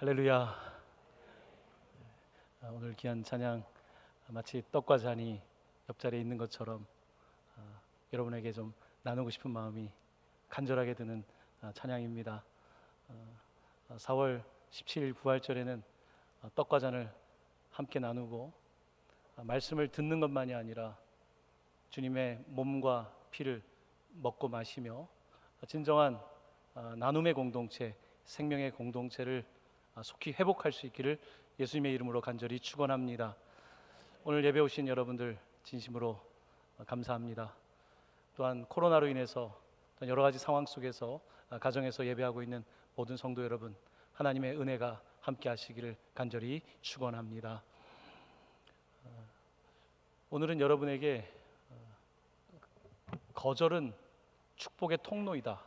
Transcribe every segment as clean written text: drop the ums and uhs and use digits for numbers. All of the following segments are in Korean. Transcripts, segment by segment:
할렐루야. 오늘 귀한 찬양, 마치 떡과 잔이 옆자리에 있는 것처럼 여러분에게 좀 나누고 싶은 마음이 간절하게 드는 찬양입니다. 4월 17일 부활절에는 떡과 잔을 함께 나누고 말씀을 듣는 것만이 아니라 주님의 몸과 피를 먹고 마시며 진정한 나눔의 공동체, 생명의 공동체를 속히 회복할 수 있기를 예수님의 이름으로 간절히 축원합니다. 오늘 예배 오신 여러분들 진심으로 감사합니다. 또한 코로나로 인해서 여러 가지 상황 속에서 가정에서 예배하고 있는 모든 성도 여러분, 하나님의 은혜가 함께 하시기를 간절히 축원합니다. 오늘은 여러분에게 거절은 축복의 통로이다,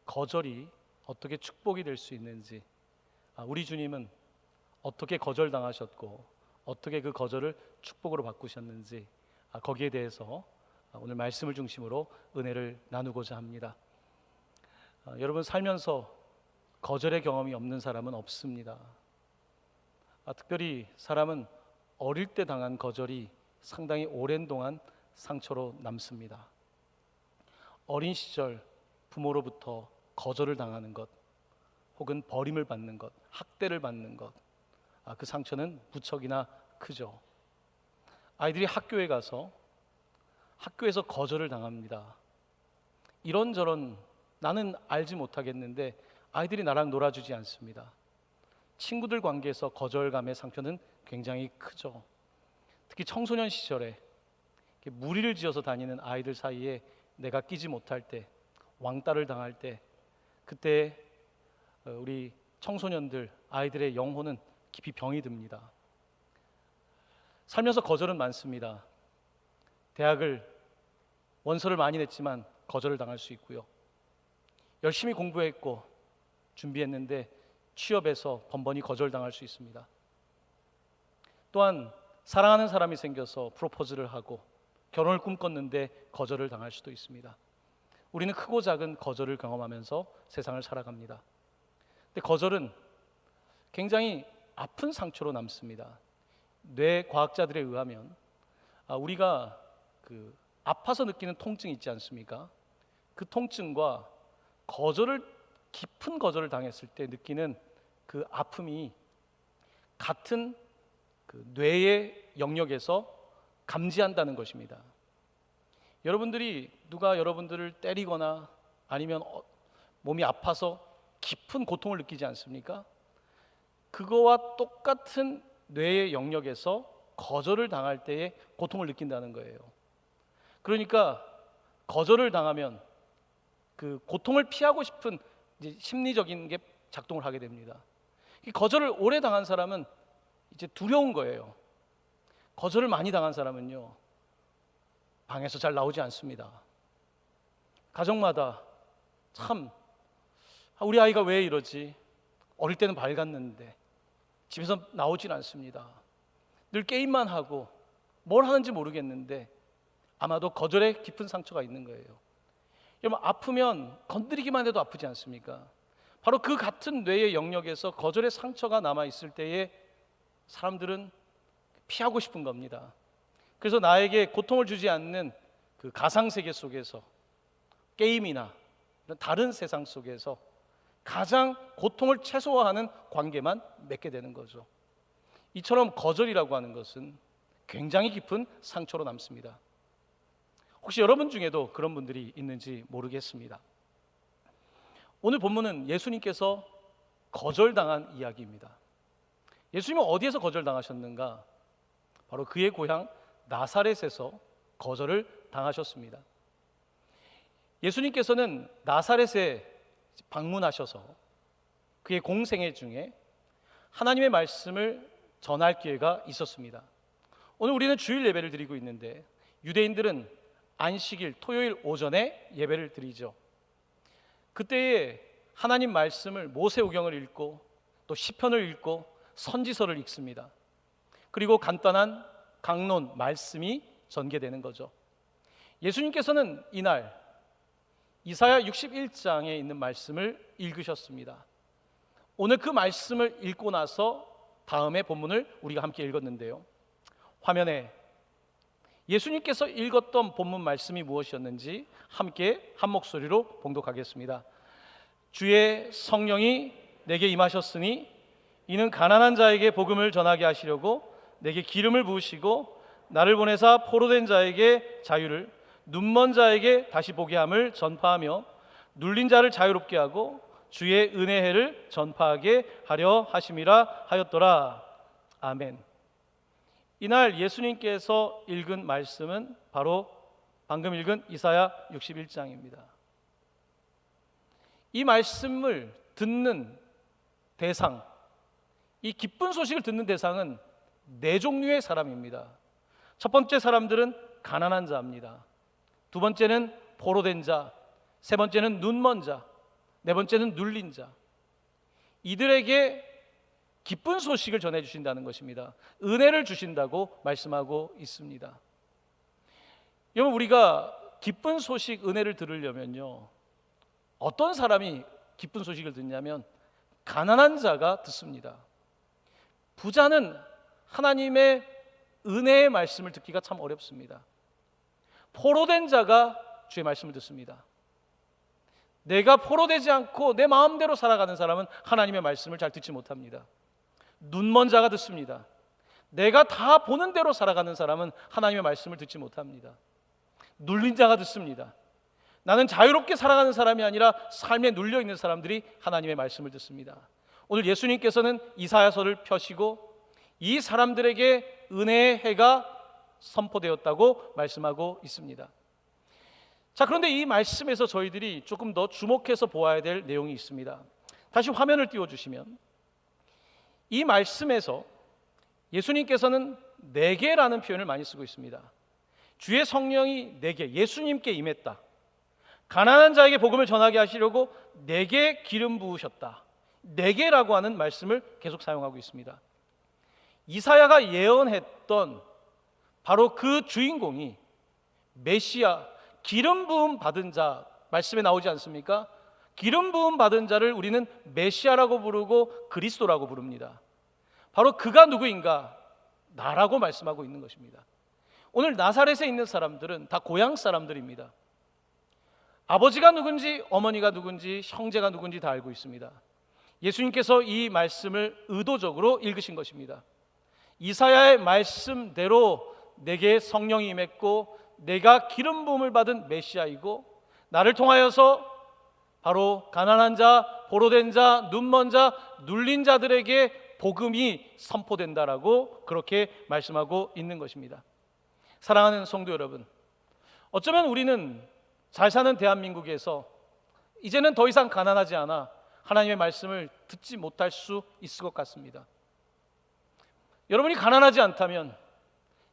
거절이 어떻게 축복이 될 수 있는지, 우리 주님은 어떻게 거절당하셨고 어떻게 그 거절을 축복으로 바꾸셨는지, 거기에 대해서 오늘 말씀을 중심으로 은혜를 나누고자 합니다. 여러분, 살면서 거절의 경험이 없는 사람은 없습니다. 특별히 사람은 어릴 때 당한 거절이 상당히 오랜 동안 상처로 남습니다. 어린 시절 부모로부터 거절을 당하는 것, 혹은 버림을 받는 것, 학대를 받는 것, 그 상처는 무척이나 크죠. 아이들이 학교에 가서 학교에서 거절을 당합니다. 이런저런 나는 알지 못하겠는데 아이들이 나랑 놀아주지 않습니다. 친구들 관계에서 거절감의 상처는 굉장히 크죠. 특히 청소년 시절에 무리를 지어서 다니는 아이들 사이에 내가 끼지 못할 때, 왕따를 당할 때, 그때 우리 청소년들, 아이들의 영혼은 깊이 병이 듭니다. 살면서 거절은 많습니다. 대학을 원서를 많이 냈지만 거절을 당할 수 있고요. 열심히 공부했고 준비했는데 취업에서 번번이 거절당할 수 있습니다. 또한 사랑하는 사람이 생겨서 프로포즈를 하고 결혼을 꿈꿨는데 거절을 당할 수도 있습니다. 우리는 크고 작은 거절을 경험하면서 세상을 살아갑니다. 근데 거절은 굉장히 아픈 상처로 남습니다. 뇌 과학자들에 의하면 우리가 아파서 느끼는 통증이 있지 않습니까? 그 통증과 깊은 거절을 당했을 때 느끼는 그 아픔이 같은 뇌의 영역에서 감지한다는 것입니다. 여러분들이 누가 여러분들을 때리거나 아니면 몸이 아파서 깊은 고통을 느끼지 않습니까? 그거와 똑같은 뇌의 영역에서 거절을 당할 때의 고통을 느낀다는 거예요. 그러니까 거절을 당하면 그 고통을 피하고 싶은 이제 심리적인 게 작동을 하게 됩니다. 이 거절을 오래 당한 사람은 이제 두려운 거예요. 거절을 많이 당한 사람은요, 방에서 잘 나오지 않습니다. 가정마다 참 우리 아이가 왜 이러지? 어릴 때는 밝았는데 집에서 나오질 않습니다. 늘 게임만 하고 뭘 하는지 모르겠는데 아마도 거절에 깊은 상처가 있는 거예요. 여러분, 아프면 건드리기만 해도 아프지 않습니까? 바로 그 같은 뇌의 영역에서 거절의 상처가 남아있을 때에 사람들은 피하고 싶은 겁니다. 그래서 나에게 고통을 주지 않는 그 가상세계 속에서, 게임이나 다른 세상 속에서 가장 고통을 최소화하는 관계만 맺게 되는 거죠. 이처럼 거절이라고 하는 것은 굉장히 깊은 상처로 남습니다. 혹시 여러분 중에도 그런 분들이 있는지 모르겠습니다. 오늘 본문은 예수님께서 거절당한 이야기입니다. 예수님은 어디에서 거절당하셨는가? 바로 그의 고향 나사렛에서 거절을 당하셨습니다. 예수님께서는 나사렛에 방문하셔서 그의 공생애 중에 하나님의 말씀을 전할 기회가 있었습니다. 오늘 우리는 주일 예배를 드리고 있는데 유대인들은 안식일 토요일 오전에 예배를 드리죠. 그때에 하나님 말씀을 모세오경을 읽고 또 시편을 읽고 선지서를 읽습니다. 그리고 간단한 강론 말씀이 전개되는 거죠. 예수님께서는 이날 이사야 61장에 있는 말씀을 읽으셨습니다. 오늘 그 말씀을 읽고 나서 다음에 본문을 우리가 함께 읽었는데요, 화면에 예수님께서 읽었던 본문 말씀이 무엇이었는지 함께 한 목소리로 봉독하겠습니다. 주의 성령이 내게 임하셨으니 이는 가난한 자에게 복음을 전하게 하시려고 내게 기름을 부으시고 나를 보내사 포로된 자에게 자유를, 눈먼 자에게 다시 보게 함을 전파하며 눌린 자를 자유롭게 하고 주의 은혜의 해를 전파하게 하려 하심이라 하였더라. 아멘. 이날 예수님께서 읽은 말씀은 바로 방금 읽은 이사야 61장입니다. 이 말씀을 듣는 대상, 이 기쁜 소식을 듣는 대상은 네 종류의 사람입니다. 첫 번째 사람들은 가난한 자입니다. 두 번째는 포로된 자, 세 번째는 눈먼 자, 네 번째는 눌린 자. 이들에게 기쁜 소식을 전해주신다는 것입니다. 은혜를 주신다고 말씀하고 있습니다. 여러분, 우리가 기쁜 소식, 은혜를 들으려면요, 어떤 사람이 기쁜 소식을 듣냐면 가난한 자가 듣습니다. 부자는 하나님의 은혜의 말씀을 듣기가 참 어렵습니다. 포로된 자가 주의 말씀을 듣습니다. 내가 포로되지 않고 내 마음대로 살아가는 사람은 하나님의 말씀을 잘 듣지 못합니다. 눈먼 자가 듣습니다. 내가 다 보는 대로 살아가는 사람은 하나님의 말씀을 듣지 못합니다. 눌린 자가 듣습니다. 나는 자유롭게 살아가는 사람이 아니라 삶에 눌려 있는 사람들이 하나님의 말씀을 듣습니다. 오늘 예수님께서는 이사야서를 펴시고 이 사람들에게 은혜의 해가 선포되었다고 말씀하고 있습니다. 자, 그런데 이 말씀에서 저희들이 조금 더 주목해서 보아야 될 내용이 있습니다. 다시 화면을 띄워주시면, 이 말씀에서 예수님께서는 내게라는 표현을 많이 쓰고 있습니다. 주의 성령이 내게, 예수님께 임했다. 가난한 자에게 복음을 전하게 하시려고 내게 기름 부으셨다. 내게라고 하는 말씀을 계속 사용하고 있습니다. 이사야가 예언했던 바로 그 주인공이 메시아, 기름 부음 받은 자, 말씀에 나오지 않습니까? 기름 부음 받은 자를 우리는 메시아라고 부르고 그리스도라고 부릅니다. 바로 그가 누구인가? 나라고 말씀하고 있는 것입니다. 오늘 나사렛에 있는 사람들은 다 고향 사람들입니다. 아버지가 누군지, 어머니가 누군지, 형제가 누군지 다 알고 있습니다. 예수님께서 이 말씀을 의도적으로 읽으신 것입니다. 이사야의 말씀대로 내게 성령이 임했고 내가 기름 부음을 받은 메시아이고 나를 통하여서 바로 가난한 자, 포로된 자, 눈먼 자, 눌린 자들에게 복음이 선포된다라고 그렇게 말씀하고 있는 것입니다. 사랑하는 성도 여러분, 어쩌면 우리는 잘 사는 대한민국에서 이제는 더 이상 가난하지 않아 하나님의 말씀을 듣지 못할 수 있을 것 같습니다. 여러분이 가난하지 않다면,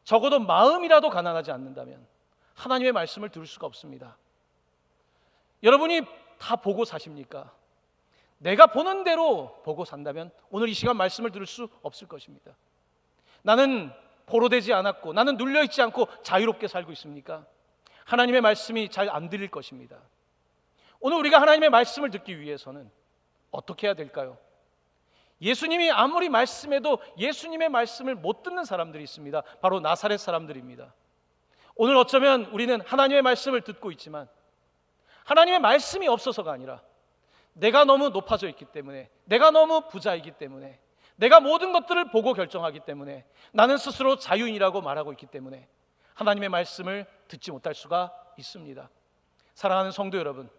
적어도 마음이라도 가난하지 않는다면 하나님의 말씀을 들을 수가 없습니다. 여러분이 다 보고 사십니까? 내가 보는 대로 보고 산다면 오늘 이 시간 말씀을 들을 수 없을 것입니다. 나는 포로되지 않았고 나는 눌려있지 않고 자유롭게 살고 있습니까? 하나님의 말씀이 잘 안 들릴 것입니다. 오늘 우리가 하나님의 말씀을 듣기 위해서는 어떻게 해야 될까요? 예수님이 아무리 말씀해도 예수님의 말씀을 못 듣는 사람들이 있습니다. 바로 나사렛 사람들입니다. 오늘 어쩌면 우리는 하나님의 말씀을 듣고 있지만 하나님의 말씀이 없어서가 아니라 내가 너무 높아져 있기 때문에, 내가 너무 부자이기 때문에, 내가 모든 것들을 보고 결정하기 때문에, 나는 스스로 자유인이라고 말하고 있기 때문에 하나님의 말씀을 듣지 못할 수가 있습니다. 사랑하는 성도 여러분,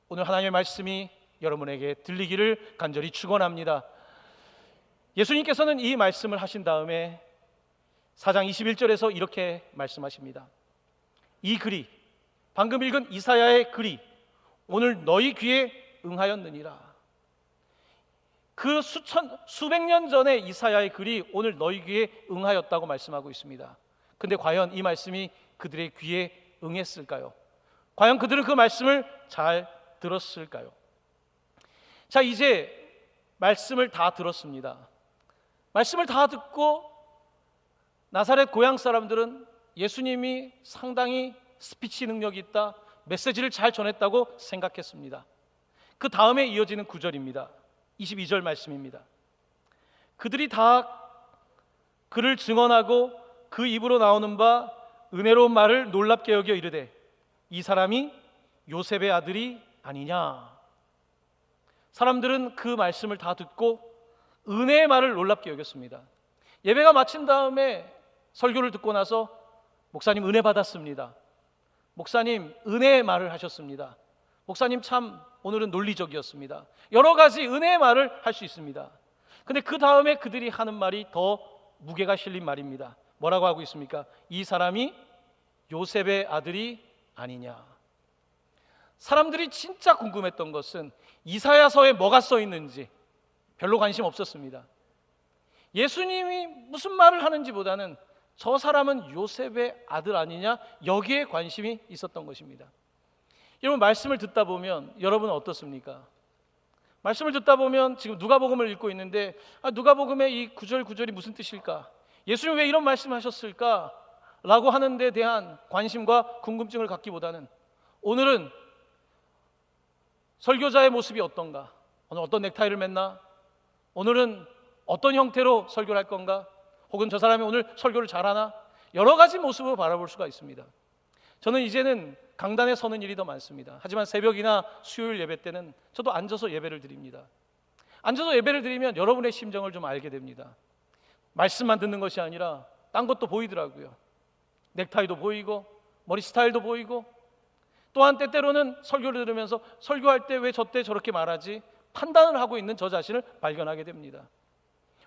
오늘 하나님의 말씀이 여러분에게 들리기를 간절히 축원합니다. 예수님께서는 이 말씀을 하신 다음에 4장 21절에서 이렇게 말씀하십니다. 이 글이, 방금 읽은 이사야의 글이 오늘 너희 귀에 응하였느니라. 그 수백 년 전에 이사야의 글이 오늘 너희 귀에 응하였다고 말씀하고 있습니다. 근데 과연 이 말씀이 그들의 귀에 응했을까요? 과연 그들은 그 말씀을 잘 들었을까요? 자, 이제 말씀을 다 들었습니다. 말씀을 다 듣고 나사렛 고향 사람들은 예수님이 상당히 스피치 능력이 있다, 메시지를 잘 전했다고 생각했습니다. 그 다음에 이어지는 구절입니다. 22절 말씀입니다. 그들이 다 그를 증언하고 그 입으로 나오는 바 은혜로운 말을 놀랍게 여겨 이르되 이 사람이 요셉의 아들이 아니냐. 사람들은 그 말씀을 다 듣고 은혜의 말을 놀랍게 여겼습니다. 예배가 마친 다음에 설교를 듣고 나서 목사님 은혜 받았습니다. 목사님 은혜의 말을 하셨습니다. 목사님 참 오늘은 논리적이었습니다. 여러 가지 은혜의 말을 할 수 있습니다. 근데 그 다음에 그들이 하는 말이 더 무게가 실린 말입니다. 뭐라고 하고 있습니까? 이 사람이 요셉의 아들이 아니냐. 사람들이 진짜 궁금했던 것은 이사야서에 뭐가 써 있는지 별로 관심 없었습니다. 예수님이 무슨 말을 하는지보다는 저 사람은 요셉의 아들 아니냐, 여기에 관심이 있었던 것입니다. 여러분, 말씀을 듣다 보면 여러분은 어떻습니까? 말씀을 듣다 보면 지금 누가복음을 읽고 있는데 누가복음의 이 구절이 무슨 뜻일까? 예수님 왜 이런 말씀을 하셨을까? 라고 하는 데 대한 관심과 궁금증을 갖기보다는 오늘은 설교자의 모습이 어떤가? 오늘 어떤 넥타이를 맸나? 오늘은 어떤 형태로 설교를 할 건가? 혹은 저 사람이 오늘 설교를 잘하나? 여러 가지 모습으로 바라볼 수가 있습니다. 저는 이제는 강단에 서는 일이 더 많습니다. 하지만 새벽이나 수요일 예배 때는 저도 앉아서 예배를 드립니다. 앉아서 예배를 드리면 여러분의 심정을 좀 알게 됩니다. 말씀만 듣는 것이 아니라 딴 것도 보이더라고요. 넥타이도 보이고 머리 스타일도 보이고, 또한 때때로는 설교를 들으면서 설교할 때 왜 저때 저렇게 말하지? 판단을 하고 있는 저 자신을 발견하게 됩니다.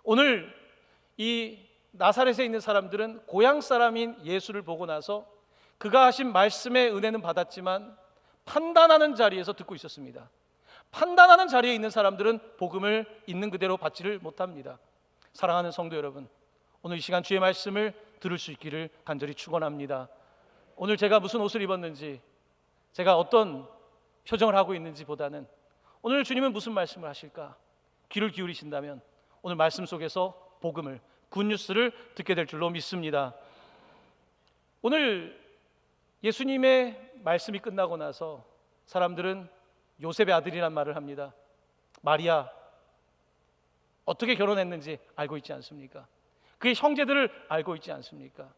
오늘 이 나사렛에 있는 사람들은 고향 사람인 예수를 보고 나서 그가 하신 말씀의 은혜는 받았지만 판단하는 자리에서 듣고 있었습니다. 판단하는 자리에 있는 사람들은 복음을 있는 그대로 받지를 못합니다. 사랑하는 성도 여러분, 오늘 이 시간 주의 말씀을 들을 수 있기를 간절히 축원합니다. 오늘 제가 무슨 옷을 입었는지, 제가 어떤 표정을 하고 있는지 보다는 오늘 주님은 무슨 말씀을 하실까? 귀를 기울이신다면 오늘 말씀 속에서 복음을, 굿뉴스를 듣게 될 줄로 믿습니다. 오늘 예수님의 말씀이 끝나고 나서 사람들은 요셉의 아들이란 말을 합니다. 마리아 어떻게 결혼했는지 알고 있지 않습니까? 그의 형제들을 알고 있지 않습니까?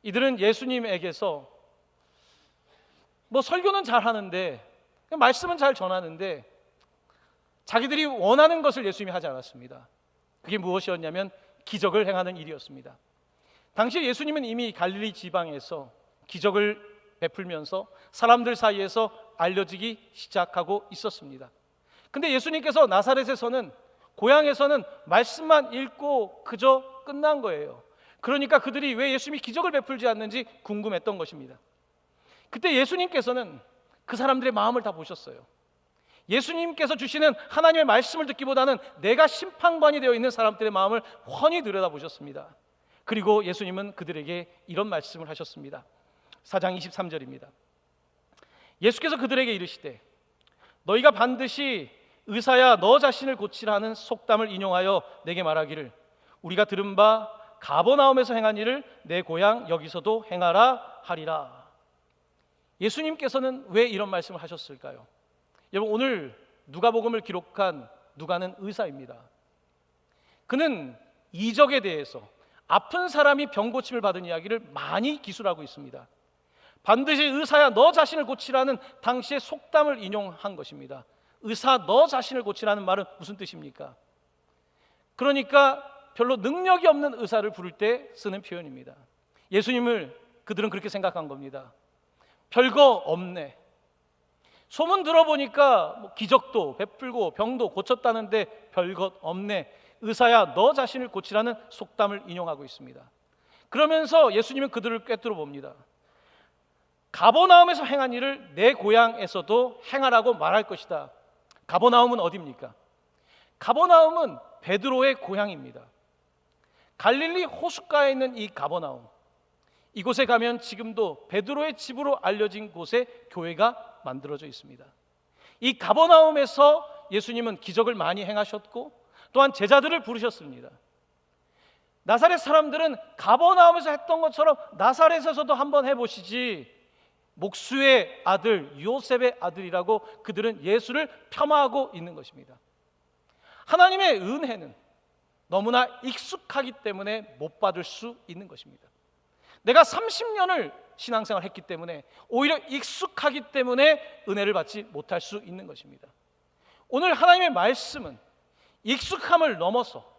이들은 예수님에게서 설교는 잘 하는데, 말씀은 잘 전하는데 자기들이 원하는 것을 예수님이 하지 않았습니다. 그게 무엇이었냐면 기적을 행하는 일이었습니다. 당시 예수님은 이미 갈릴리 지방에서 기적을 베풀면서 사람들 사이에서 알려지기 시작하고 있었습니다. 근데 예수님께서 나사렛에서는, 고향에서는 말씀만 읽고 그저 끝난 거예요. 그러니까 그들이 왜 예수님이 기적을 베풀지 않는지 궁금했던 것입니다. 그때 예수님께서는 그 사람들의 마음을 다 보셨어요. 예수님께서 주시는 하나님의 말씀을 듣기보다는 내가 심판관이 되어 있는 사람들의 마음을 훤히 들여다보셨습니다. 그리고 예수님은 그들에게 이런 말씀을 하셨습니다. 4장 23절입니다. 예수께서 그들에게 이르시되 너희가 반드시 의사야 너 자신을 고치라는 속담을 인용하여 내게 말하기를 우리가 들은 바 가버나움에서 행한 일을 내 고향 여기서도 행하라 하리라. 예수님께서는 왜 이런 말씀을 하셨을까요? 여러분, 오늘 누가복음을 기록한 누가는 의사입니다. 그는 이적에 대해서, 아픈 사람이 병 고침을 받은 이야기를 많이 기술하고 있습니다. 반드시 의사야 너 자신을 고치라는 당시의 속담을 인용한 것입니다. 의사 너 자신을 고치라는 말은 무슨 뜻입니까? 그러니까 별로 능력이 없는 의사를 부를 때 쓰는 표현입니다. 예수님을 그들은 그렇게 생각한 겁니다. 별거 없네. 소문 들어보니까 기적도 베풀고 병도 고쳤다는데 별것 없네. 의사야 너 자신을 고치라는 속담을 인용하고 있습니다. 그러면서 예수님은 그들을 꿰뚫어 봅니다. 가버나움에서 행한 일을 내 고향에서도 행하라고 말할 것이다. 가버나움은 어디입니까? 가버나움은 베드로의 고향입니다. 갈릴리 호숫가에 있는 이 가버나움, 이곳에 가면 지금도 베드로의 집으로 알려진 곳에 교회가 만들어져 있습니다. 이 가버나움에서 예수님은 기적을 많이 행하셨고 또한 제자들을 부르셨습니다. 나사렛 사람들은 가버나움에서 했던 것처럼 나사렛에서도 한번 해보시지, 목수의 아들 요셉의 아들이라고 그들은 예수를 폄하하고 있는 것입니다. 하나님의 은혜는 너무나 익숙하기 때문에 못 받을 수 있는 것입니다. 내가 30년을 신앙생활을 했기 때문에 오히려 익숙하기 때문에 은혜를 받지 못할 수 있는 것입니다. 오늘 하나님의 말씀은 익숙함을 넘어서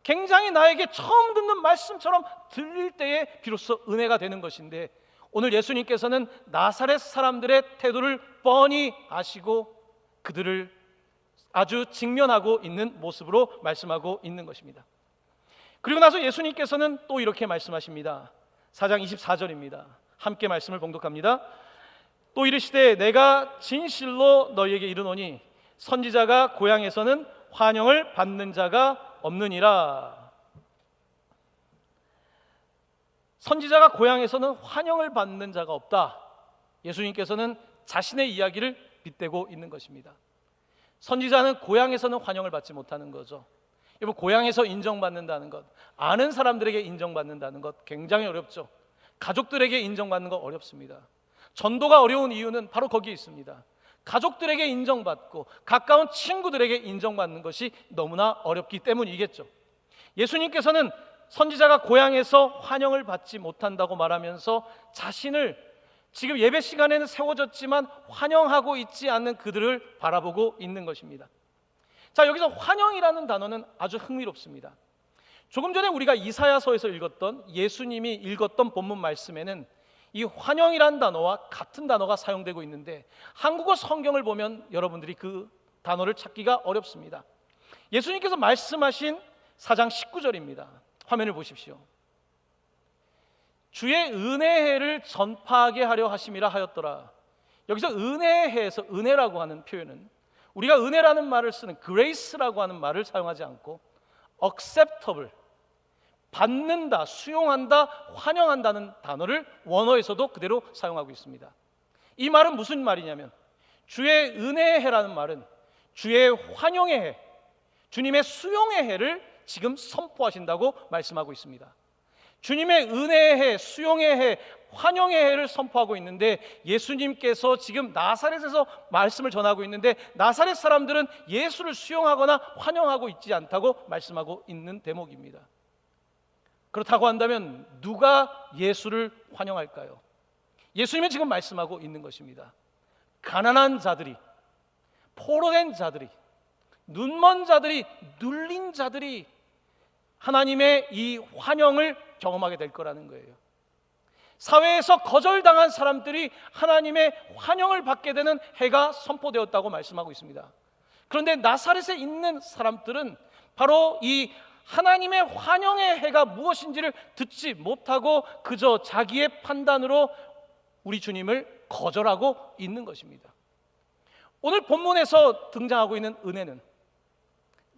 굉장히 나에게 처음 듣는 말씀처럼 들릴 때에 비로소 은혜가 되는 것인데, 오늘 예수님께서는 나사렛 사람들의 태도를 뻔히 아시고 그들을 아주 직면하고 있는 모습으로 말씀하고 있는 것입니다. 그리고 나서 예수님께서는 또 이렇게 말씀하십니다. 4장 24절입니다. 함께 말씀을 봉독합니다. 또 이르시되 내가 진실로 너희에게 이르노니 선지자가 고향에서는 환영을 받는 자가 없느니라. 선지자가 고향에서는 환영을 받는 자가 없다. 예수님께서는 자신의 이야기를 빗대고 있는 것입니다. 선지자는 고향에서는 환영을 받지 못하는 거죠. 여러분, 고향에서 인정받는다는 것, 아는 사람들에게 인정받는다는 것 굉장히 어렵죠. 가족들에게 인정받는 거 어렵습니다. 전도가 어려운 이유는 바로 거기에 있습니다. 가족들에게 인정받고 가까운 친구들에게 인정받는 것이 너무나 어렵기 때문이겠죠. 예수님께서는 선지자가 고향에서 환영을 받지 못한다고 말하면서 자신을 지금 예배 시간에는 세워졌지만 환영하고 있지 않는 그들을 바라보고 있는 것입니다. 자, 여기서 환영이라는 단어는 아주 흥미롭습니다. 조금 전에 우리가 이사야서에서 읽었던, 예수님이 읽었던 본문 말씀에는 이 환영이라는 단어와 같은 단어가 사용되고 있는데 한국어 성경을 보면 여러분들이 그 단어를 찾기가 어렵습니다. 예수님께서 말씀하신 4장 19절입니다. 화면을 보십시오. 주의 은혜를 전파하게 하려 하심이라 하였더라. 여기서 은혜에서 은혜라고 하는 표현은 우리가 은혜라는 말을 쓰는 grace라고 하는 말을 사용하지 않고 acceptable, 받는다, 수용한다, 환영한다는 단어를 원어에서도 그대로 사용하고 있습니다. 이 말은 무슨 말이냐면 주의 은혜의 해라는 말은 주의 환영의 해, 주님의 수용의 해를 지금 선포하신다고 말씀하고 있습니다. 주님의 은혜의 해, 수용의 해, 환영의 해를 선포하고 있는데 예수님께서 지금 나사렛에서 말씀을 전하고 있는데 나사렛 사람들은 예수를 수용하거나 환영하고 있지 않다고 말씀하고 있는 대목입니다. 그렇다고 한다면 누가 예수를 환영할까요? 예수님은 지금 말씀하고 있는 것입니다. 가난한 자들이, 포로된 자들이, 눈먼 자들이, 눌린 자들이 하나님의 이 환영을 경험하게 될 거라는 거예요. 사회에서 거절당한 사람들이 하나님의 환영을 받게 되는 해가 선포되었다고 말씀하고 있습니다. 그런데 나사렛에 있는 사람들은 바로 이 하나님의 환영의 해가 무엇인지를 듣지 못하고 그저 자기의 판단으로 우리 주님을 거절하고 있는 것입니다. 오늘 본문에서 등장하고 있는 은혜는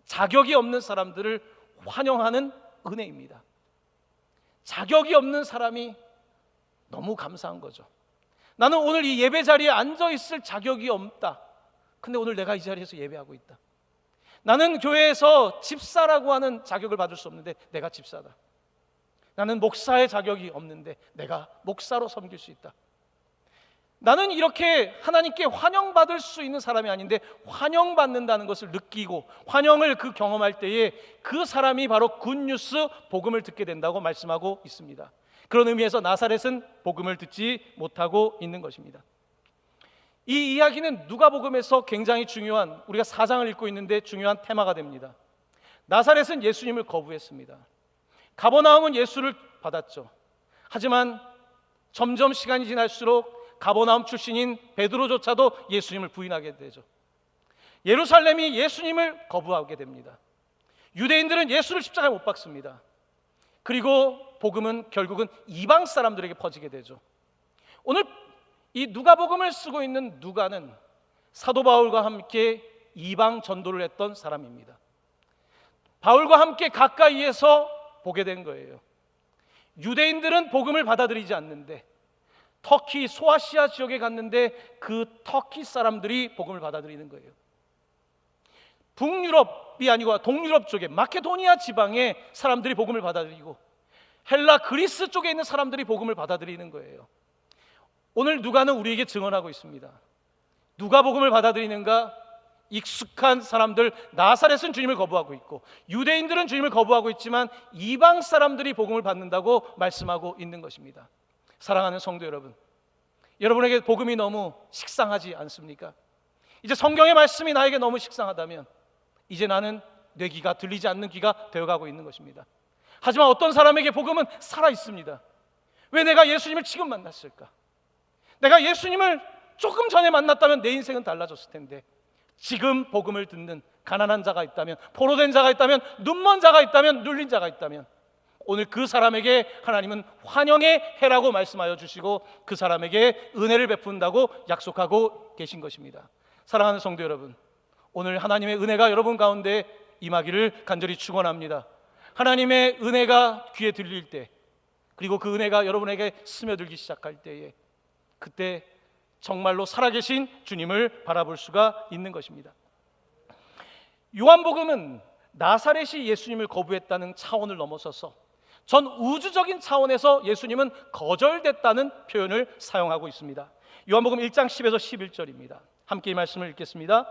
자격이 없는 사람들을 환영하는 은혜입니다. 자격이 없는 사람이 너무 감사한 거죠. 나는 오늘 이 예배 자리에 앉아 있을 자격이 없다. 근데 오늘 내가 이 자리에서 예배하고 있다. 나는 교회에서 집사라고 하는 자격을 받을 수 없는데 내가 집사다. 나는 목사의 자격이 없는데 내가 목사로 섬길 수 있다. 나는 이렇게 하나님께 환영받을 수 있는 사람이 아닌데 환영받는다는 것을 느끼고 환영을 그 경험할 때에 그 사람이 바로 굿뉴스 복음을 듣게 된다고 말씀하고 있습니다. 그런 의미에서 나사렛은 복음을 듣지 못하고 있는 것입니다. 이 이야기는 누가복음에서 굉장히 중요한, 우리가 4장을 읽고 있는데 중요한 테마가 됩니다. 나사렛은 예수님을 거부했습니다. 가버나움은 예수를 받았죠. 하지만 점점 시간이 지날수록 가버나움 출신인 베드로조차도 예수님을 부인하게 되죠. 예루살렘이 예수님을 거부하게 됩니다. 유대인들은 예수를 십자가에 못 박습니다. 그리고 복음은 결국은 이방 사람들에게 퍼지게 되죠. 오늘 이 누가복음을 쓰고 있는 누가는 사도 바울과 함께 이방 전도를 했던 사람입니다. 바울과 함께 가까이에서 보게 된 거예요. 유대인들은 복음을 받아들이지 않는데 터키 소아시아 지역에 갔는데 그 터키 사람들이 복음을 받아들이는 거예요. 북유럽이 아니고 동유럽 쪽에 마케도니아 지방에 사람들이 복음을 받아들이고 헬라 그리스 쪽에 있는 사람들이 복음을 받아들이는 거예요. 오늘 누가는 우리에게 증언하고 있습니다. 누가 복음을 받아들이는가? 익숙한 사람들, 나사렛은 주님을 거부하고 있고 유대인들은 주님을 거부하고 있지만 이방 사람들이 복음을 받는다고 말씀하고 있는 것입니다. 사랑하는 성도 여러분, 여러분에게 복음이 너무 식상하지 않습니까? 이제 성경의 말씀이 나에게 너무 식상하다면 이제 나는 내 귀가 들리지 않는 귀가 되어가고 있는 것입니다. 하지만 어떤 사람에게 복음은 살아있습니다. 왜 내가 예수님을 지금 만났을까? 내가 예수님을 조금 전에 만났다면 내 인생은 달라졌을 텐데, 지금 복음을 듣는 가난한 자가 있다면, 포로된 자가 있다면, 눈먼 자가 있다면, 눌린 자가 있다면 오늘 그 사람에게 하나님은 환영의 해라고 말씀하여 주시고 그 사람에게 은혜를 베푼다고 약속하고 계신 것입니다. 사랑하는 성도 여러분, 오늘 하나님의 은혜가 여러분 가운데 임하기를 간절히 축원합니다. 하나님의 은혜가 귀에 들릴 때, 그리고 그 은혜가 여러분에게 스며들기 시작할 때에, 그때 정말로 살아계신 주님을 바라볼 수가 있는 것입니다. 요한복음은 나사렛이 예수님을 거부했다는 차원을 넘어서서 전 우주적인 차원에서 예수님은 거절됐다는 표현을 사용하고 있습니다. 요한복음 1장 10에서 11절입니다. 함께 이 말씀을 읽겠습니다.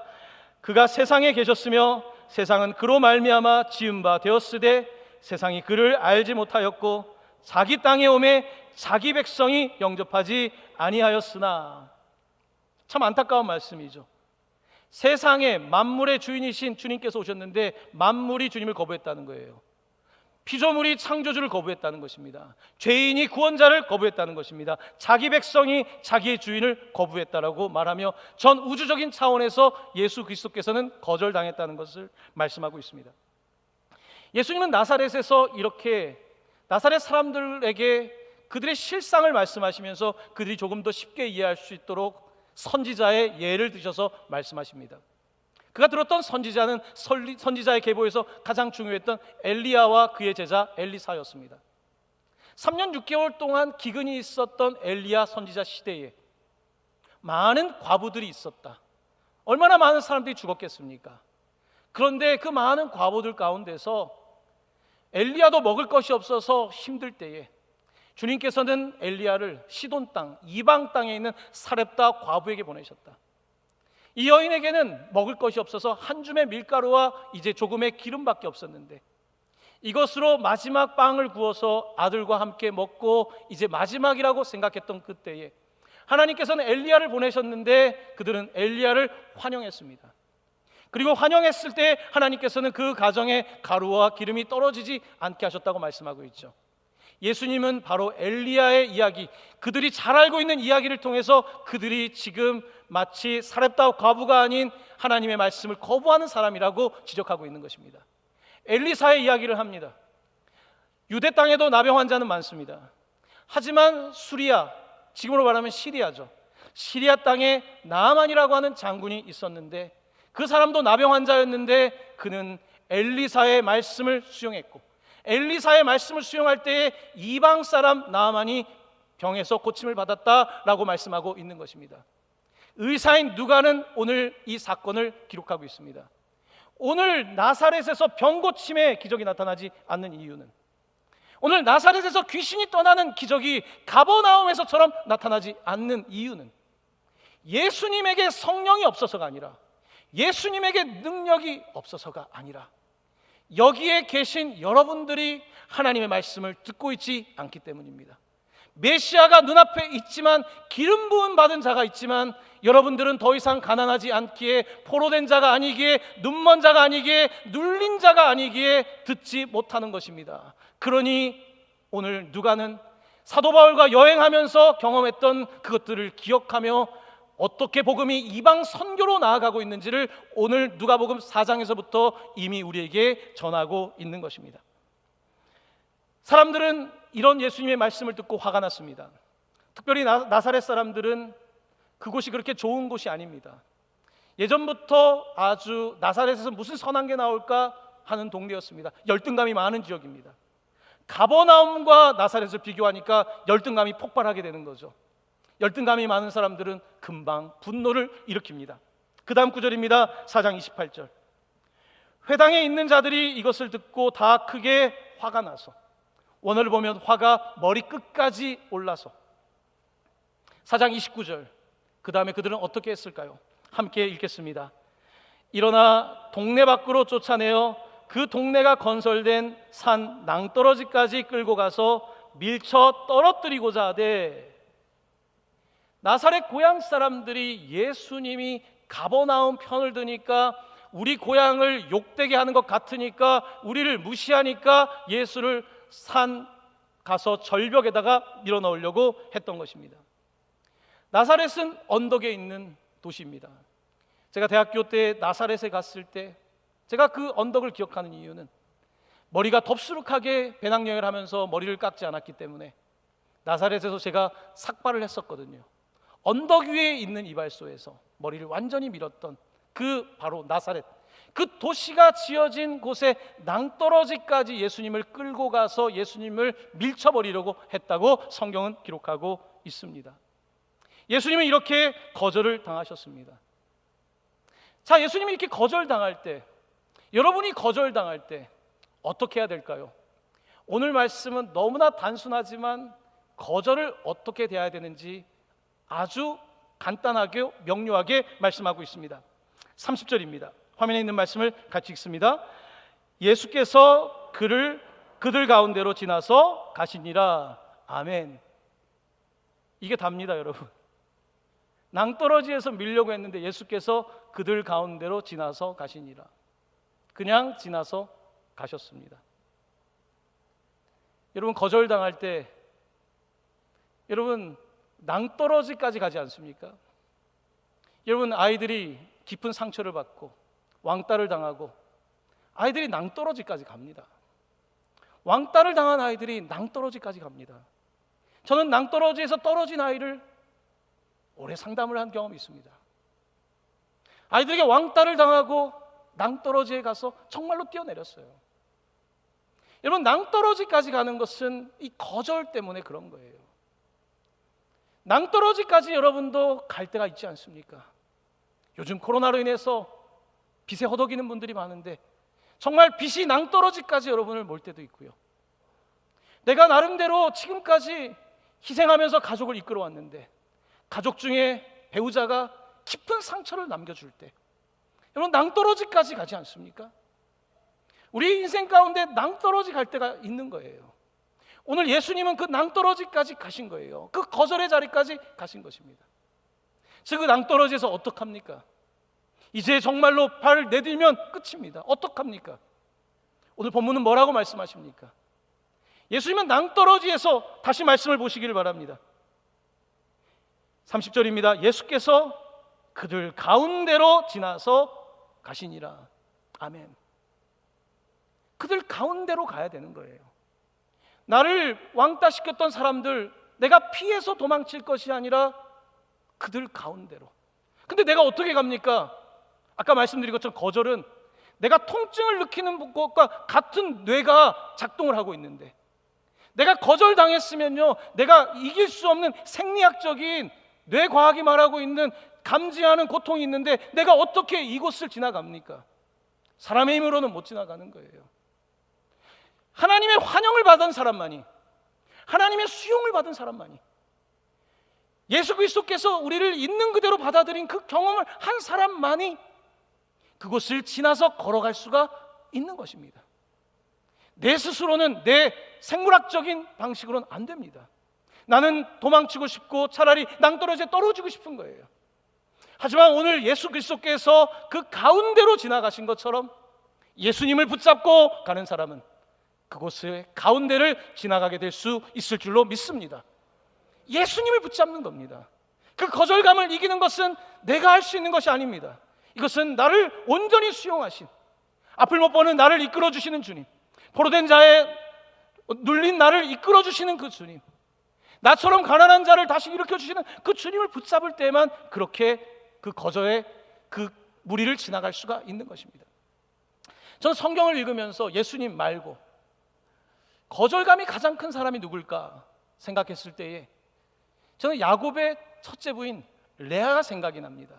그가 세상에 계셨으며 세상은 그로 말미암아 지은 바 되었으되 세상이 그를 알지 못하였고 자기 땅에 오매 자기 백성이 영접하지 아니하였으나. 참 안타까운 말씀이죠. 세상의 만물의 주인이신 주님께서 오셨는데 만물이 주님을 거부했다는 거예요. 피조물이 창조주를 거부했다는 것입니다. 죄인이 구원자를 거부했다는 것입니다. 자기 백성이 자기의 주인을 거부했다라고 말하며 전 우주적인 차원에서 예수 그리스도께서는 거절당했다는 것을 말씀하고 있습니다. 예수님은 나사렛에서 이렇게 나사렛 사람들에게 그들의 실상을 말씀하시면서 그들이 조금 더 쉽게 이해할 수 있도록 선지자의 예를 드셔서 말씀하십니다. 그가 들었던 선지자는 선지자의 계보에서 가장 중요했던 엘리야와 그의 제자 엘리사였습니다. 3년 6개월 동안 기근이 있었던 엘리야 선지자 시대에 많은 과부들이 있었다. 얼마나 많은 사람들이 죽었겠습니까? 그런데 그 많은 과부들 가운데서 엘리야도 먹을 것이 없어서 힘들 때에 주님께서는 엘리야를 시돈 땅, 이방 땅에 있는 사렙다 과부에게 보내셨다. 이 여인에게는 먹을 것이 없어서 한 줌의 밀가루와 이제 조금의 기름밖에 없었는데 이것으로 마지막 빵을 구워서 아들과 함께 먹고 이제 마지막이라고 생각했던 그때에 하나님께서는 엘리야를 보내셨는데 그들은 엘리야를 환영했습니다. 그리고 환영했을 때 하나님께서는 그 가정에 가루와 기름이 떨어지지 않게 하셨다고 말씀하고 있죠. 예수님은 바로 엘리야의 이야기, 그들이 잘 알고 있는 이야기를 통해서 그들이 지금 마치 사렙다 과부가 아닌 하나님의 말씀을 거부하는 사람이라고 지적하고 있는 것입니다. 엘리사의 이야기를 합니다. 유대 땅에도 나병 환자는 많습니다. 하지만 수리아, 지금으로 말하면 시리아죠. 시리아 땅에 나아만이라고 하는 장군이 있었는데 그 사람도 나병 환자였는데 그는 엘리사의 말씀을 수용했고 엘리사의 말씀을 수용할 때에 이방 사람 나아만이 병에서 고침을 받았다라고 말씀하고 있는 것입니다. 의사인 누가는 오늘 이 사건을 기록하고 있습니다. 오늘 나사렛에서 병 고침의 기적이 나타나지 않는 이유는, 오늘 나사렛에서 귀신이 떠나는 기적이 가버나움에서처럼 나타나지 않는 이유는 예수님에게 성령이 없어서가 아니라, 예수님에게 능력이 없어서가 아니라 여기에 계신 여러분들이 하나님의 말씀을 듣고 있지 않기 때문입니다. 메시아가 눈앞에 있지만, 기름 부음 받은 자가 있지만 여러분들은 더 이상 가난하지 않기에, 포로된 자가 아니기에, 눈먼 자가 아니기에, 눌린 자가 아니기에 듣지 못하는 것입니다. 그러니 오늘 누가는 사도 바울과 여행하면서 경험했던 그것들을 기억하며 어떻게 복음이 이방 선교로 나아가고 있는지를 오늘 누가복음 4장에서부터 이미 우리에게 전하고 있는 것입니다. 사람들은 이런 예수님의 말씀을 듣고 화가 났습니다. 특별히 나사렛 사람들은 그곳이 그렇게 좋은 곳이 아닙니다. 예전부터 아주 나사렛에서 무슨 선한 게 나올까 하는 동네였습니다. 열등감이 많은 지역입니다. 가버나움과 나사렛을 비교하니까 열등감이 폭발하게 되는 거죠. 열등감이 많은 사람들은 금방 분노를 일으킵니다. 그 다음 구절입니다. 4장 28절. 회당에 있는 자들이 이것을 듣고 다 크게 화가 나서, 원어를 보면 화가 머리 끝까지 올라서. 4장 29절. 그 다음에 그들은 어떻게 했을까요? 함께 읽겠습니다. 일어나 동네 밖으로 쫓아내어 그 동네가 건설된 산 낭떠러지까지 끌고 가서 밀쳐 떨어뜨리고자 하되, 나사렛 고향 사람들이 예수님이 가버나움 편을 드니까, 우리 고향을 욕되게 하는 것 같으니까, 우리를 무시하니까 예수를 산 가서 절벽에다가 밀어넣으려고 했던 것입니다. 나사렛은 언덕에 있는 도시입니다. 제가 대학교 때 나사렛에 갔을 때 제가 그 언덕을 기억하는 이유는 머리가 덥수룩하게 배낭여행을 하면서 머리를 깎지 않았기 때문에 나사렛에서 제가 삭발을 했었거든요. 언덕 위에 있는 이발소에서 머리를 완전히 밀었던 그 바로 나사렛, 그 도시가 지어진 곳에 낭떠러지까지 예수님을 끌고 가서 예수님을 밀쳐버리려고 했다고 성경은 기록하고 있습니다. 예수님은 이렇게 거절을 당하셨습니다. 자, 예수님이 이렇게 거절당할 때, 여러분이 거절당할 때 어떻게 해야 될까요? 오늘 말씀은 너무나 단순하지만 거절을 어떻게 대해야 되는지 아주 간단하게 명료하게 말씀하고 있습니다. 30절입니다. 화면에 있는 말씀을 같이 읽습니다. 예수께서 그들 가운데로 지나서 가시니라. 아멘. 이게 답니다, 여러분. 낭떠러지에서 밀려고 했는데 예수께서 그들 가운데로 지나서 가시니라. 그냥 지나서 가셨습니다. 여러분, 거절당할 때 여러분 낭떠러지까지 가지 않습니까? 여러분, 아이들이 깊은 상처를 받고 왕따를 당하고 아이들이 낭떠러지까지 갑니다. 왕따를 당한 아이들이 낭떠러지까지 갑니다. 저는 낭떠러지에서 떨어진 아이를 오래 상담을 한 경험이 있습니다. 아이들에게 왕따를 당하고 낭떠러지에 가서 정말로 뛰어내렸어요. 여러분, 낭떠러지까지 가는 것은 이 거절 때문에 그런 거예요. 낭떠러지까지 여러분도 갈 때가 있지 않습니까? 요즘 코로나로 인해서 빚에 허덕이는 분들이 많은데 정말 빚이 낭떠러지까지 여러분을 몰 때도 있고요. 내가 나름대로 지금까지 희생하면서 가족을 이끌어 왔는데 가족 중에 배우자가 깊은 상처를 남겨줄 때 여러분 낭떠러지까지 가지 않습니까? 우리 인생 가운데 낭떠러지 갈 때가 있는 거예요. 오늘 예수님은 그 낭떠러지까지 가신 거예요. 그 거절의 자리까지 가신 것입니다. 그 낭떠러지에서 어떡합니까? 이제 정말로 발을 내들면 끝입니다. 어떡합니까? 오늘 본문은 뭐라고 말씀하십니까? 예수님은 낭떠러지에서 다시 말씀을 보시기를 바랍니다. 30절입니다. 예수께서 그들 가운데로 지나서 가시니라. 아멘. 그들 가운데로 가야 되는 거예요. 나를 왕따시켰던 사람들, 내가 피해서 도망칠 것이 아니라 그들 가운데로. 근데 내가 어떻게 갑니까? 아까 말씀드린 것처럼 거절은 내가 통증을 느끼는 것과 같은 뇌가 작동을 하고 있는데, 내가 거절당했으면요, 내가 이길 수 없는 생리학적인 뇌과학이 말하고 있는 감지하는 고통이 있는데 내가 어떻게 이곳을 지나갑니까? 사람의 힘으로는 못 지나가는 거예요. 하나님의 환영을 받은 사람만이, 하나님의 수용을 받은 사람만이, 예수 그리스도께서 우리를 있는 그대로 받아들인 그 경험을 한 사람만이 그곳을 지나서 걸어갈 수가 있는 것입니다. 내 스스로는, 내 생물학적인 방식으로는 안 됩니다. 나는 도망치고 싶고 차라리 낭떠러지에 떨어지고 싶은 거예요. 하지만 오늘 예수 그리스도께서 그 가운데로 지나가신 것처럼 예수님을 붙잡고 가는 사람은 그곳의 가운데를 지나가게 될 수 있을 줄로 믿습니다. 예수님을 붙잡는 겁니다. 그 거절감을 이기는 것은 내가 할 수 있는 것이 아닙니다. 이것은 나를 온전히 수용하신, 앞을 못 보는 나를 이끌어 주시는 주님, 포로된 자에 눌린 나를 이끌어 주시는 그 주님, 나처럼 가난한 자를 다시 일으켜 주시는 그 주님을 붙잡을 때만 그렇게 그 거절의 그 무리를 지나갈 수가 있는 것입니다. 저는 성경을 읽으면서 예수님 말고 거절감이 가장 큰 사람이 누굴까 생각했을 때에 저는 야곱의 첫째 부인 레아가 생각이 납니다.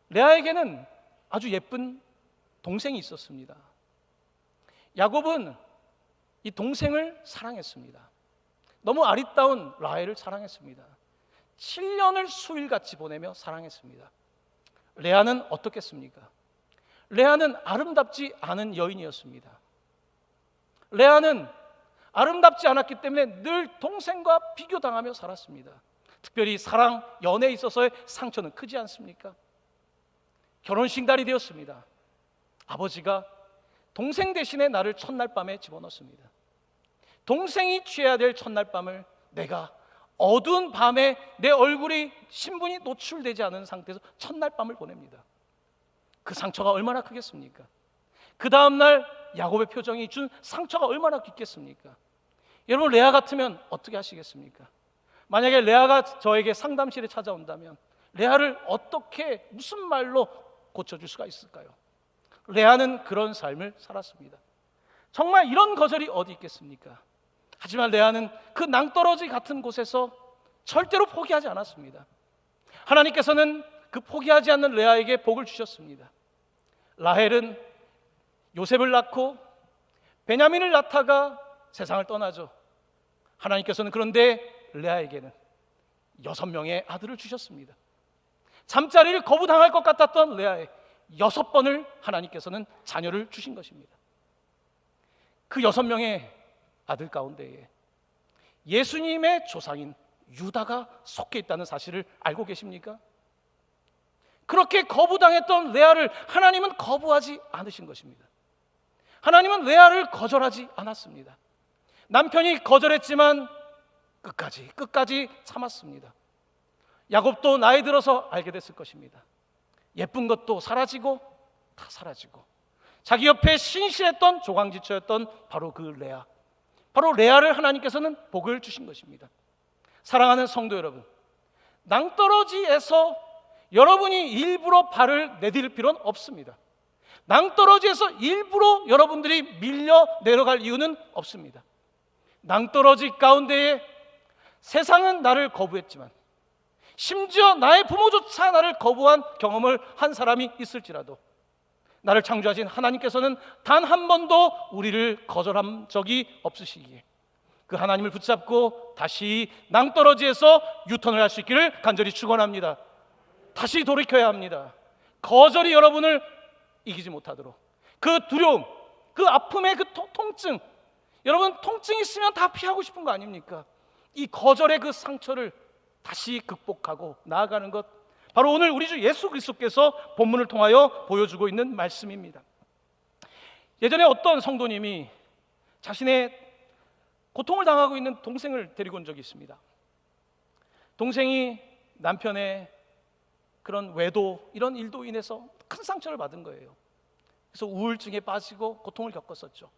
레아에게는 아주 예쁜 동생이 있었습니다. 야곱은 이 동생을 사랑했습니다. 너무 아리따운 라헬을 사랑했습니다. 7년을 수일같이 보내며 사랑했습니다. 레아는 어떻겠습니까? 레아는 아름답지 않은 여인이었습니다. 레아는 아름답지 않았기 때문에 늘 동생과 비교당하며 살았습니다. 특별히 사랑, 연애에 있어서의 상처는 크지 않습니까? 결혼식 날이 되었습니다. 아버지가 동생 대신에 나를 첫날 밤에 집어넣습니다. 동생이 취해야 될 첫날 밤을 내가 어두운 밤에 내 얼굴이 신분이 노출되지 않은 상태에서 첫날 밤을 보냅니다. 그 상처가 얼마나 크겠습니까? 그 다음날 야곱의 표정이 준 상처가 얼마나 깊겠습니까? 여러분, 레아 같으면 어떻게 하시겠습니까? 만약에 레아가 저에게 상담실에 찾아온다면 레아를 어떻게, 무슨 말로 고쳐줄 수가 있을까요? 레아는 그런 삶을 살았습니다. 정말 이런 거절이 어디 있겠습니까? 하지만 레아는 그 낭떠러지 같은 곳에서 절대로 포기하지 않았습니다. 하나님께서는 그 포기하지 않는 레아에게 복을 주셨습니다. 라헬은 요셉을 낳고 베냐민을 낳다가 세상을 떠나죠. 하나님께서는 그런데 레아에게는 6명의 아들을 주셨습니다. 잠자리를 거부당할 것 같았던 레아에 6번을 하나님께서는 자녀를 주신 것입니다. 그 6명의 아들 가운데에 예수님의 조상인 유다가 속해 있다는 사실을 알고 계십니까? 그렇게 거부당했던 레아를 하나님은 거부하지 않으신 것입니다. 하나님은 레아를 거절하지 않았습니다. 남편이 거절했지만 끝까지 참았습니다. 야곱도 나이 들어서 알게 됐을 것입니다. 예쁜 것도 사라지고 다 사라지고 자기 옆에 신실했던 조강지처였던 바로 그 레아, 바로 레아를 하나님께서는 복을 주신 것입니다. 사랑하는 성도 여러분, 낭떠러지에서 여러분이 일부러 발을 내디딜 필요는 없습니다. 낭떠러지에서 일부러 여러분들이 밀려 내려갈 이유는 없습니다. 낭떠러지 가운데에 세상은 나를 거부했지만, 심지어 나의 부모조차 나를 거부한 경험을 한 사람이 있을지라도 나를 창조하신 하나님께서는 단 한 번도 우리를 거절한 적이 없으시기에 그 하나님을 붙잡고 다시 낭떠러지에서 유턴을 할 수 있기를 간절히 축원합니다. 다시 돌이켜야 합니다. 거절이 여러분을 이기지 못하도록, 그 두려움, 그 아픔의 그 통증, 여러분 통증이 있으면 다 피하고 싶은 거 아닙니까? 이 거절의 그 상처를 다시 극복하고 나아가는 것, 바로 오늘 우리 주 예수 그리스도께서 본문을 통하여 보여주고 있는 말씀입니다. 예전에 어떤 성도님이 자신의 고통을 당하고 있는 동생을 데리고 온 적이 있습니다. 동생이 남편의 그런 외도, 이런 일도 인해서 큰 상처를 받은 거예요. 그래서 우울증에 빠지고 고통을 겪었었죠.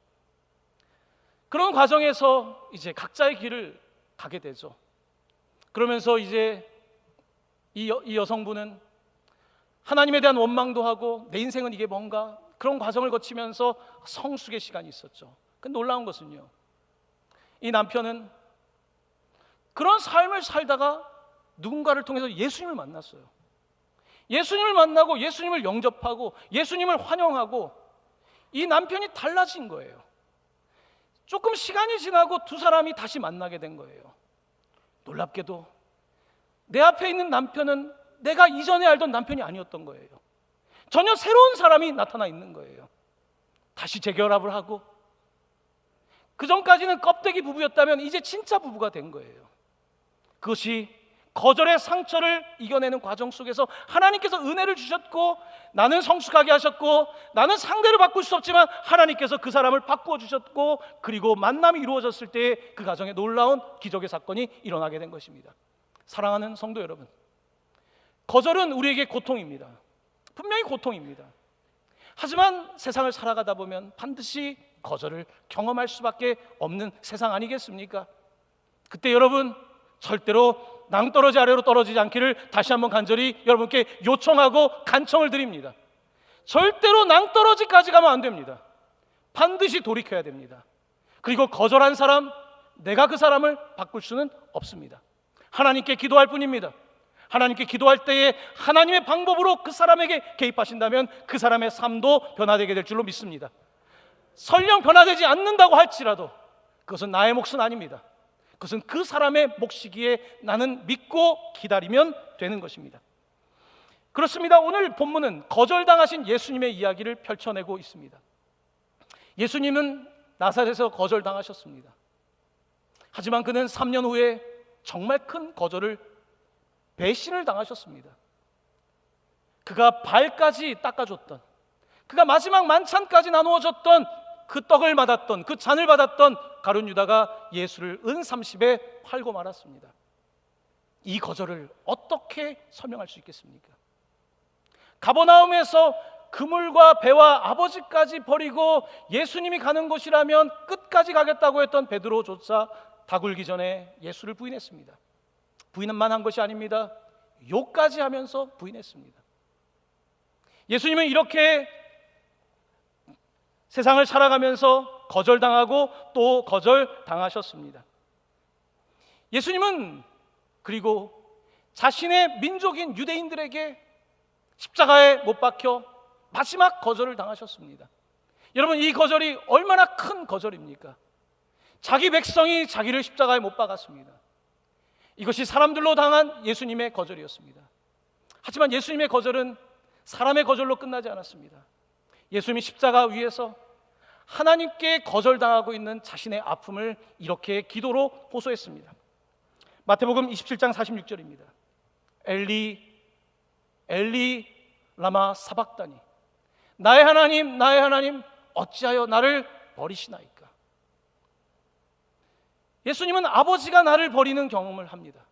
그런 과정에서 이제 각자의 길을 가게 되죠. 그러면서 이제 이 여성분은 하나님에 대한 원망도 하고 내 인생은 이게 뭔가, 그런 과정을 거치면서 성숙의 시간이 있었죠. 근데 놀라운 것은요, 이 남편은 그런 삶을 살다가 누군가를 통해서 예수님을 만났어요. 예수님을 만나고 예수님을 영접하고 예수님을 환영하고 이 남편이 달라진 거예요. 조금 시간이 지나고 두 사람이 다시 만나게 된 거예요. 놀랍게도 내 앞에 있는 남편은 내가 이전에 알던 남편이 아니었던 거예요. 전혀 새로운 사람이 나타나 있는 거예요. 다시 재결합을 하고, 그 전까지는 껍데기 부부였다면 이제 진짜 부부가 된 거예요. 그것이 거절의 상처를 이겨내는 과정 속에서 하나님께서 은혜를 주셨고, 나는 성숙하게 하셨고, 나는 상대를 바꿀 수 없지만 하나님께서 그 사람을 바꾸어 주셨고, 그리고 만남이 이루어졌을 때 그 가정에 놀라운 기적의 사건이 일어나게 된 것입니다. 사랑하는 성도 여러분, 거절은 우리에게 고통입니다. 분명히 고통입니다. 하지만 세상을 살아가다 보면 반드시 거절을 경험할 수밖에 없는 세상 아니겠습니까? 그때 여러분 절대로 낭떠러지 아래로 떨어지지 않기를 다시 한번 간절히 여러분께 요청하고 간청을 드립니다. 절대로 낭떠러지까지 가면 안 됩니다. 반드시 돌이켜야 됩니다. 그리고 거절한 사람, 내가 그 사람을 바꿀 수는 없습니다. 하나님께 기도할 뿐입니다. 하나님께 기도할 때에 하나님의 방법으로 그 사람에게 개입하신다면 그 사람의 삶도 변화되게 될 줄로 믿습니다. 설령 변화되지 않는다고 할지라도 그것은 나의 몫은 아닙니다. 그것은 그 사람의 몫이기에 나는 믿고 기다리면 되는 것입니다. 그렇습니다. 오늘 본문은 거절당하신 예수님의 이야기를 펼쳐내고 있습니다. 예수님은 나사렛에서 거절당하셨습니다. 하지만 그는 3년 후에 정말 큰 거절을, 배신을 당하셨습니다. 그가 발까지 닦아줬던, 그가 마지막 만찬까지 나누어줬던 그 떡을 받았던, 그 잔을 받았던 가룟 유다가 예수를 은 30에 팔고 말았습니다. 이 거절을 어떻게 설명할 수 있겠습니까? 가버나움에서 그물과 배와 아버지까지 버리고 예수님이 가는 곳이라면 끝까지 가겠다고 했던 베드로조차 다 굴기 전에 예수를 부인했습니다. 부인만 한 것이 아닙니다. 욕까지 하면서 부인했습니다. 예수님은 이렇게 세상을 살아가면서 거절당하고 또 거절당하셨습니다. 예수님은 그리고 자신의 민족인 유대인들에게 십자가에 못 박혀 마지막 거절을 당하셨습니다. 여러분, 이 거절이 얼마나 큰 거절입니까? 자기 백성이 자기를 십자가에 못 박았습니다. 이것이 사람들로 당한 예수님의 거절이었습니다. 하지만 예수님의 거절은 사람의 거절로 끝나지 않았습니다. 예수님이 십자가 위에서 하나님께 거절당하고 있는 자신의 아픔을 이렇게 기도로 호소했습니다. 마태복음 27장 46절입니다. 엘리 엘리 라마 사박다니, 나의 하나님 나의 하나님 어찌하여 나를 버리시나이까. 예수님은 아버지가 나를 버리는 경험을 합니다.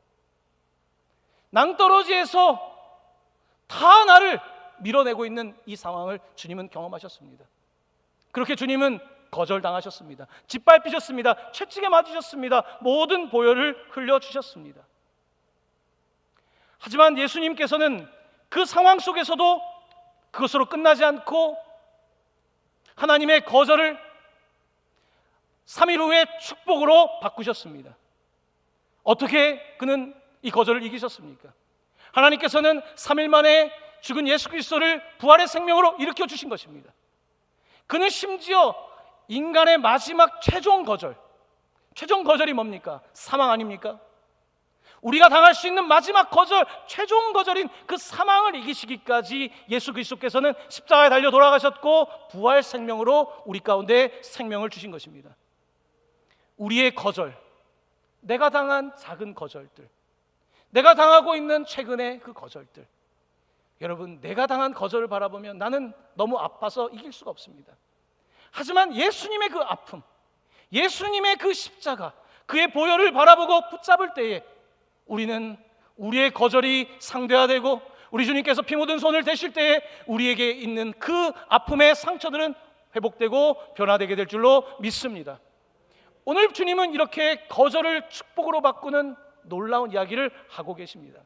낭떠러지에서 다 나를 밀어내고 있는 이 상황을 주님은 경험하셨습니다. 그렇게 주님은 거절당하셨습니다. 짓밟히셨습니다. 채찍에 맞으셨습니다. 모든 보혈을 흘려주셨습니다. 하지만 예수님께서는 그 상황 속에서도 그것으로 끝나지 않고 하나님의 거절을 3일 후에 축복으로 바꾸셨습니다. 어떻게 그는 이 거절을 이기셨습니까? 하나님께서는 3일 만에 죽은 예수 그리스도를 부활의 생명으로 일으켜 주신 것입니다. 그는 심지어 인간의 마지막 최종 거절이 뭡니까? 사망 아닙니까? 우리가 당할 수 있는 마지막 거절, 최종 거절인 그 사망을 이기시기까지 예수 그리스도께서는 십자가에 달려 돌아가셨고 부활 생명으로 우리 가운데 생명을 주신 것입니다. 우리의 거절, 내가 당한 작은 거절들, 내가 당하고 있는 최근의 그 거절들, 여러분, 내가 당한 거절을 바라보면 나는 너무 아파서 이길 수가 없습니다. 하지만 예수님의 그 아픔, 예수님의 그 십자가, 그의 보혈을 바라보고 붙잡을 때에 우리는 우리의 거절이 상대화되고 우리 주님께서 피 묻은 손을 대실 때에 우리에게 있는 그 아픔의 상처들은 회복되고 변화되게 될 줄로 믿습니다. 오늘 주님은 이렇게 거절을 축복으로 바꾸는 놀라운 이야기를 하고 계십니다.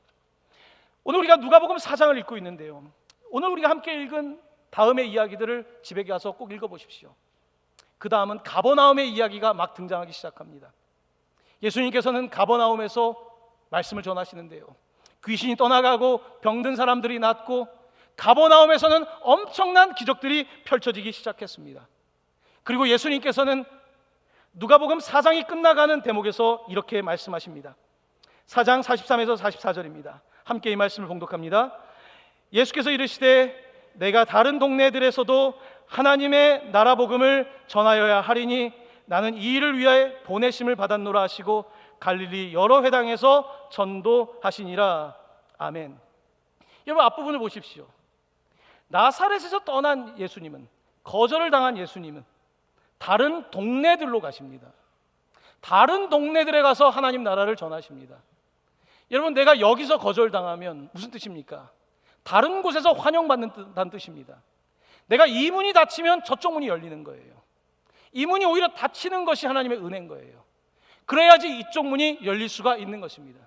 오늘 우리가 누가복음 4장을 읽고 있는데요, 오늘 우리가 함께 읽은 다음의 이야기들을 집에 가서 꼭 읽어보십시오. 그 다음은 가버나움의 이야기가 막 등장하기 시작합니다. 예수님께서는 가버나움에서 말씀을 전하시는데요, 귀신이 떠나가고 병든 사람들이 낫고 가버나움에서는 엄청난 기적들이 펼쳐지기 시작했습니다. 그리고 예수님께서는 누가복음 4장이 끝나가는 대목에서 이렇게 말씀하십니다. 4장 43에서 44절입니다. 함께 이 말씀을 봉독합니다. 예수께서 이르시되 내가 다른 동네들에서도 하나님의 나라 복음을 전하여야 하리니 나는 이 일을 위하여 보내심을 받았노라 하시고 갈릴리 여러 회당에서 전도하시니라. 아멘. 여러분, 앞부분을 보십시오. 나사렛에서 떠난 예수님은, 거절을 당한 예수님은 다른 동네들로 가십니다. 다른 동네들에 가서 하나님 나라를 전하십니다. 여러분, 내가 여기서 거절당하면 무슨 뜻입니까? 다른 곳에서 환영받는다는 뜻입니다. 내가 이 문이 닫히면 저쪽 문이 열리는 거예요. 이 문이 오히려 닫히는 것이 하나님의 은혜인 거예요. 그래야지 이쪽 문이 열릴 수가 있는 것입니다.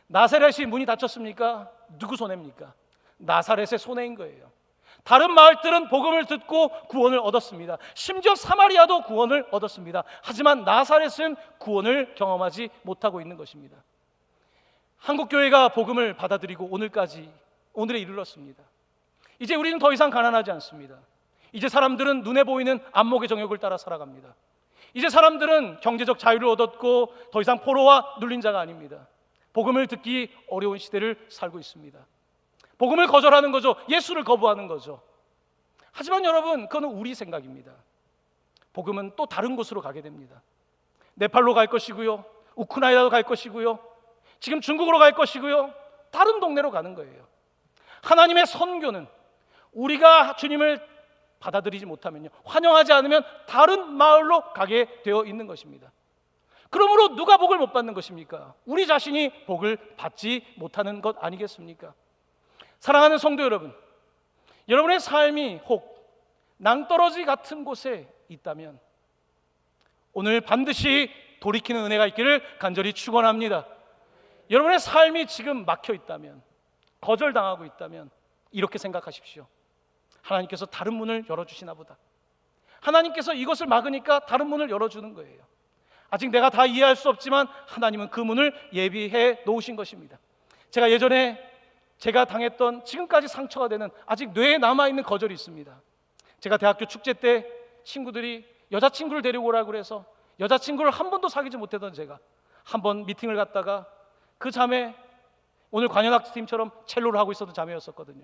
나사렛이 문이 닫혔습니까? 누구 손해입니까? 나사렛의 손해인 거예요. 다른 마을들은 복음을 듣고 구원을 얻었습니다. 심지어 사마리아도 구원을 얻었습니다. 하지만 나사렛은 구원을 경험하지 못하고 있는 것입니다. 한국교회가 복음을 받아들이고 오늘에 이르렀습니다. 이제 우리는 더 이상 가난하지 않습니다. 이제 사람들은 눈에 보이는 안목의 정욕을 따라 살아갑니다. 이제 사람들은 경제적 자유를 얻었고 더 이상 포로와 눌린 자가 아닙니다. 복음을 듣기 어려운 시대를 살고 있습니다. 복음을 거절하는 거죠. 예수를 거부하는 거죠. 하지만 여러분, 그건 우리 생각입니다. 복음은 또 다른 곳으로 가게 됩니다. 네팔로 갈 것이고요, 우크라이나로 갈 것이고요, 지금 중국으로 갈 것이고요, 다른 동네로 가는 거예요. 하나님의 선교는 우리가 주님을 받아들이지 못하면요, 환영하지 않으면 다른 마을로 가게 되어 있는 것입니다. 그러므로 누가 복을 못 받는 것입니까? 우리 자신이 복을 받지 못하는 것 아니겠습니까? 사랑하는 성도 여러분, 여러분의 삶이 혹 낭떠러지 같은 곳에 있다면 오늘 반드시 돌이키는 은혜가 있기를 간절히 축원합니다. 여러분의 삶이 지금 막혀 있다면, 거절당하고 있다면 이렇게 생각하십시오. 하나님께서 다른 문을 열어주시나 보다. 하나님께서 이것을 막으니까 다른 문을 열어주는 거예요. 아직 내가 다 이해할 수 없지만 하나님은 그 문을 예비해 놓으신 것입니다. 제가 예전에 제가 당했던 지금까지 상처가 되는 아직 뇌에 남아있는 거절이 있습니다. 제가 대학교 축제 때 친구들이 여자친구를 데리고 오라고 그래서 여자친구를 한 번도 사귀지 못했던 제가 한 번 미팅을 갔다가 그 자매, 오늘 관현악팀처럼 첼로를 하고 있었던 자매였었거든요.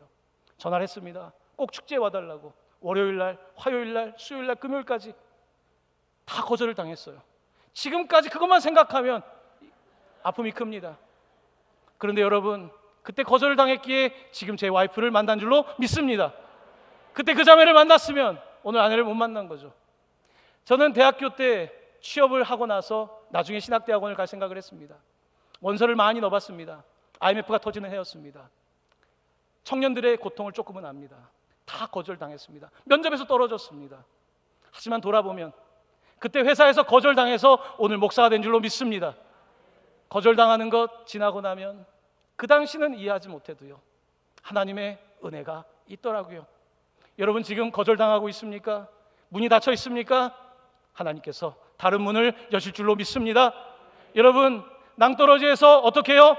전화를 했습니다. 꼭 축제에 와달라고. 월요일날, 화요일날, 수요일날, 금요일까지 다 거절을 당했어요. 지금까지 그것만 생각하면 아픔이 큽니다. 그런데 여러분, 그때 거절을 당했기에 지금 제 와이프를 만난 줄로 믿습니다. 그때 그 자매를 만났으면 오늘 아내를 못 만난 거죠. 저는 대학교 때 취업을 하고 나서 나중에 신학대학원을 갈 생각을 했습니다. 원서를 많이 넣어봤습니다. IMF가 터지는 해였습니다. 청년들의 고통을 조금은 압니다. 다 거절당했습니다. 면접에서 떨어졌습니다. 하지만 돌아보면 그때 회사에서 거절당해서 오늘 목사가 된 줄로 믿습니다. 거절당하는 것 지나고 나면 그 당시는 이해하지 못해도요, 하나님의 은혜가 있더라고요. 여러분 지금 거절당하고 있습니까? 문이 닫혀 있습니까? 하나님께서 다른 문을 여실 줄로 믿습니다. 여러분 낭떠러지에서 어떻게 해요?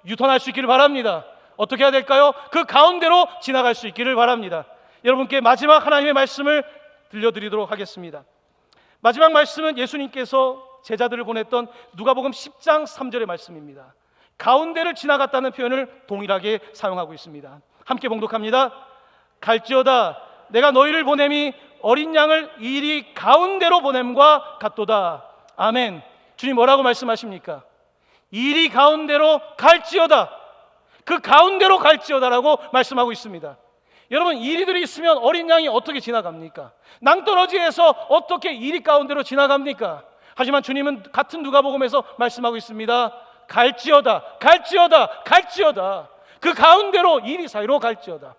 유턴할 수 있기를 바랍니다. 어떻게 해야 될까요? 그 가운데로 지나갈 수 있기를 바랍니다. 여러분께 마지막 하나님의 말씀을 들려드리도록 하겠습니다. 마지막 말씀은 예수님께서 제자들을 보냈던 누가복음 10장 3절의 말씀입니다. 가운데를 지나갔다는 표현을 동일하게 사용하고 있습니다. 함께 봉독합니다. 갈지어다 내가 너희를 보냄이 어린 양을 이리 가운데로 보냄과 같도다. 아멘. 주님 뭐라고 말씀하십니까? 이리 가운데로 갈지어다. 그 가운데로 갈지어다라고 말씀하고 있습니다. 여러분 이리들이 있으면 어린 양이 어떻게 지나갑니까? 낭떠러지에서 어떻게 이리 가운데로 지나갑니까? 하지만 주님은 같은 누가복음에서 말씀하고 있습니다. 갈지어다, 갈지어다, 갈지어다. 그 가운데로 이리 사이로 갈지어다.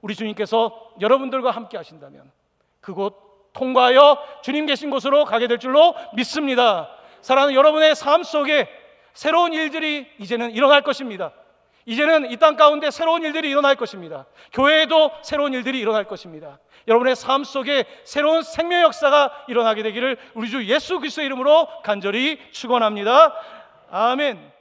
우리 주님께서 여러분들과 함께 하신다면 그곳 통과하여 주님 계신 곳으로 가게 될 줄로 믿습니다. 사랑하는 여러분의 삶 속에 새로운 일들이 이제는 일어날 것입니다. 이제는 이 땅 가운데 새로운 일들이 일어날 것입니다. 교회에도 새로운 일들이 일어날 것입니다. 여러분의 삶 속에 새로운 생명 역사가 일어나게 되기를 우리 주 예수 그리스도의 이름으로 간절히 축원합니다. 아멘.